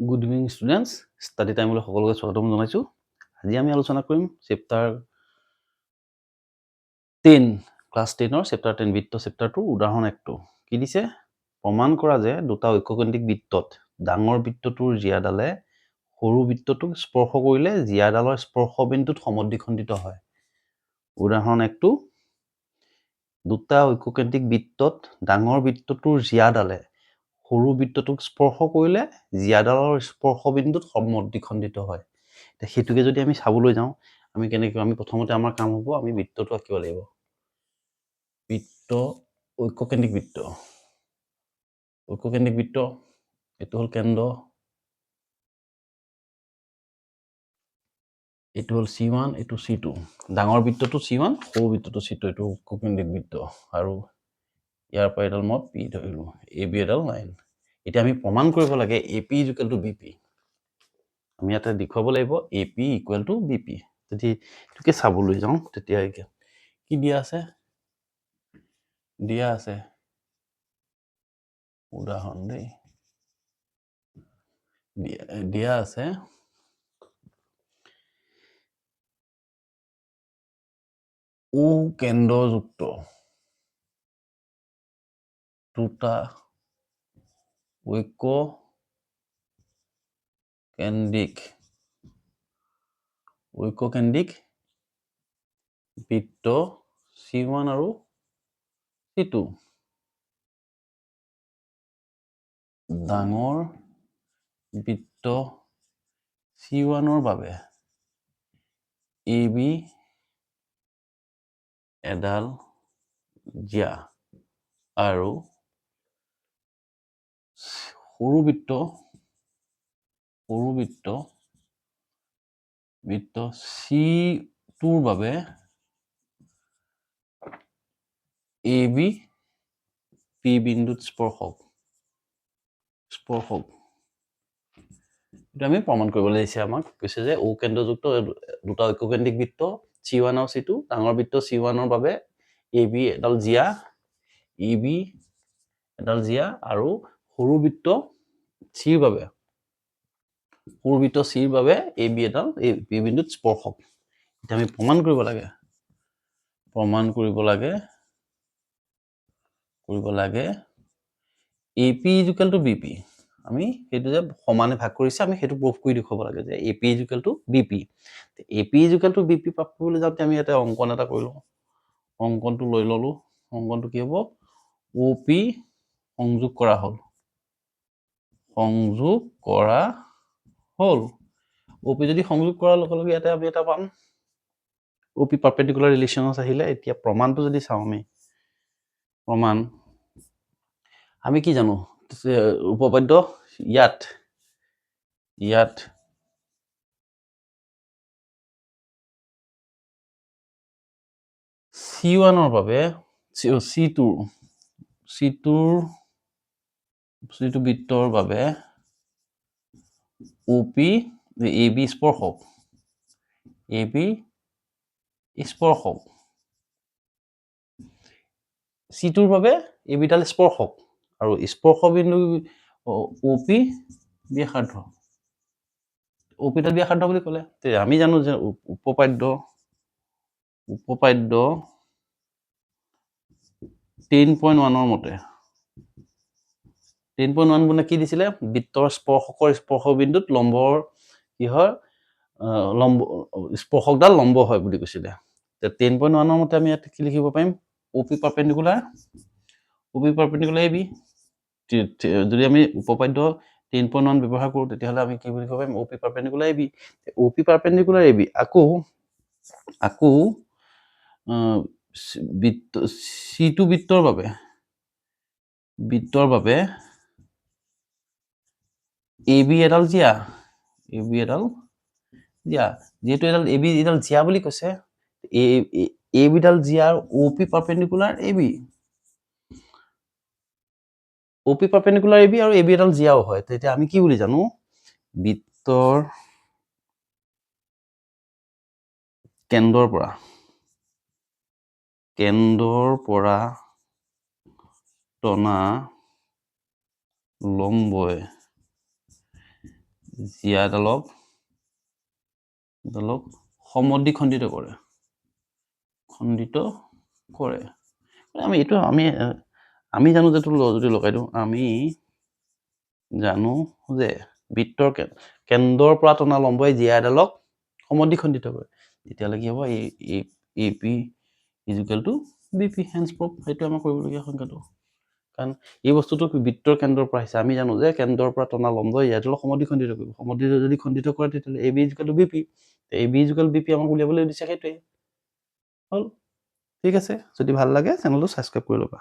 Good evening students, study time লৈ সকলোকে স্বাগতম জনাইছো। আজি আমি আলোচনা কৰিম চেপ্টাৰ 10 ক্লাস 10 ৰ চেপ্টাৰ 10 বৃত্ত চেপ্টাৰ 2 উদাহৰণ 1 কি দিছে প্ৰমাণ কৰা যে দুটা ঐককেন্দ্ৰিক বৃত্তত ডাঙৰ বৃত্তটোৰ জিয়াডালে সৰু বৃত্তটোক স্পৰ্শ কৰিলে জিয়াডালৰ স্পৰ্শ বিন্দুত সমদ্বিখণ্ডিত হয়। উদাহৰণ 1 দুটা ঐককেন্দ্ৰিক বৃত্তত ডাঙৰ বৃত্তটোৰ জিয়াডালে সৰু বৃত্তটোক স্পৰ্শ কৰিলে জিয়াডালৰ স্পৰ্শ বিন্দুত সমদ্বিখণ্ডিত হয়। হেতুকে যদি আমি চাবলৈ যাওঁ আমি প্ৰথমতে আমাৰ কাম হ'ব আমি বৃত্তটো আঁকিব লাগিব। বৃত্ত ঐককেন্দ্ৰিক বৃত্ত এটো হল কেন্দ্ৰ, এটো হল C1 এটো C2 ডাঙৰ বৃত্তটো C1 সৰু বৃত্তটো C2 এটো ঐককেন্দ্ৰিক বৃত্ত আৰু ইয়াৰ পৰা এডাল মই P ধৰিলো AB এডাল লাইন। এতিয়া আমি প্ৰমাণ কৰিব লাগে AP = BP। আমি এটা দেখুৱাব লাগিব AP = BP। যদি এটোকে চাবলৈ যাওঁ তেতিয়া কি দিয়া আছে উদাহৰণ দেই দিয়া আছে ও কেন্দ্ৰযুক্ত দুটা ঐককেন্দ্ৰিক বৃত্ত C1 আৰু C2 ডাঙৰ বৃত্ত C1 ৰ বাবে AB এডাল জিয়া আৰু সৰু বৃত্ত C2 ৰ বাবে AB P বিন্দুত স্পৰ্শক এটা আমি প্ৰমাণ কৰিবলৈ দিছে আমাক কৈছে যে ও কেন্দ্ৰযুক্ত দুটা ঐককেন্দ্ৰিক বৃত্ত C1 আৰু C2 ডাঙৰ বৃত্ত C1 ৰ বাবে AB এডাল জিয়া আৰু সৰু বৃত্ত C ৰ বাবে AB এডাল P বিন্দুত স্পৰ্শক। এটা আমি প্ৰমাণ কৰিব লাগে AP = BP। আমি হেতু যে সমানে ভাগ কৰিছে আমি হেতু প্ৰুফ কৰি দেখুৱাব লাগে যে AP = BP। AP = BP প্ৰাপ্ত কৰিবলৈ যাওঁতে আমি এটা অংকন এটা কৰিলো। অংকনটো লৈ ললো। অংকনটো কি হ'ব OP সংযোগ কৰা হ'ল। OP যদি সংযোগ কৰাৰ লগে লগে ইয়াতে আমি এটা পাম OP পাৰপেন্ডিকুলাৰ ৰিলেচনছ আহিলে। এতিয়া প্ৰমাণটো যদি চাওঁ আমি কি জানো উপপাদ্য ইয়াত C1 ৰ বাবে C2 বৃত্তৰ বাবে OP AB স্পৰ্শক C2 ৰ বাবে AB ডাল স্পৰ্শক আৰু স্পৰ্শ বিন্দু OP ব্যাসাৰ্ধ বুলি ক'লে আমি জানো যে উপপাদ্য 10.1 ৰ মতে 10.1 মানে কি দিছিলে বৃত্তৰ স্পৰ্শ বিন্দুত লম্বৰ কি হয় স্পৰ্শকডাল লম্ব হয় বুলি কৈছিলে। 10.1 ৰ মতে আমি ইয়াত কি লিখিব পাৰিম OP পাৰপেন্ডিকুলাৰ AB। যদি আমি উপপাদ্য 10.1 ব্যৱহাৰ কৰো তেতিয়াহলে আমি কি বুলি লিখিব পাৰিম OP পাৰপেন্ডিকুলাৰ AB। আকৌ C2 বৃত্তৰ বাবে AB এডাল জিয়া যেহেতু এডাল AB এডাল জিয়া বুলি কৈছে AB ডাল জিয়া OP পাৰপেন্ডিকুলাৰ AB আৰু AB এডাল জিয়াও হয়। তেতিয়া আমি কি বুলি জানো বৃত্তৰ কেন্দ্ৰৰ পৰা টনা লম্বই জিয়াডালক সমদ্বিখণ্ডিত কৰে আমি জানো যে যদি লগাই দিওঁ আমি জানো যে বৃত্তৰ কেন্দ্ৰৰ পৰা টনা লম্বই জিয়াডালক সমদ্বিখণ্ডিত কৰে তেতিয়াহ'লে কি হ'ব AP is equal to BP hence proof সেইটো আমাৰ কৰিবলগীয়া সংখ্যাটো কাৰণ এই বস্তুটো বৃত্তৰ কেন্দ্ৰৰ পৰা আহিছে আমি জানো যে কেন্দ্ৰৰ পৰা টনা লম্বই জিয়াডালক সমদ্বিখণ্ডিত কৰিব সমদ্বিখণ্ডিত যদি খণ্ডিত কৰে তেতিয়াহ'লে AB is equal to BP AB is equal BP আমাক উলিয়াবলৈ দিছে সেইটোৱে হ'ল ঠিক আছে যদি ভাল লাগে চেনেলটো ছাবস্ক্ৰাইব কৰি ল'বা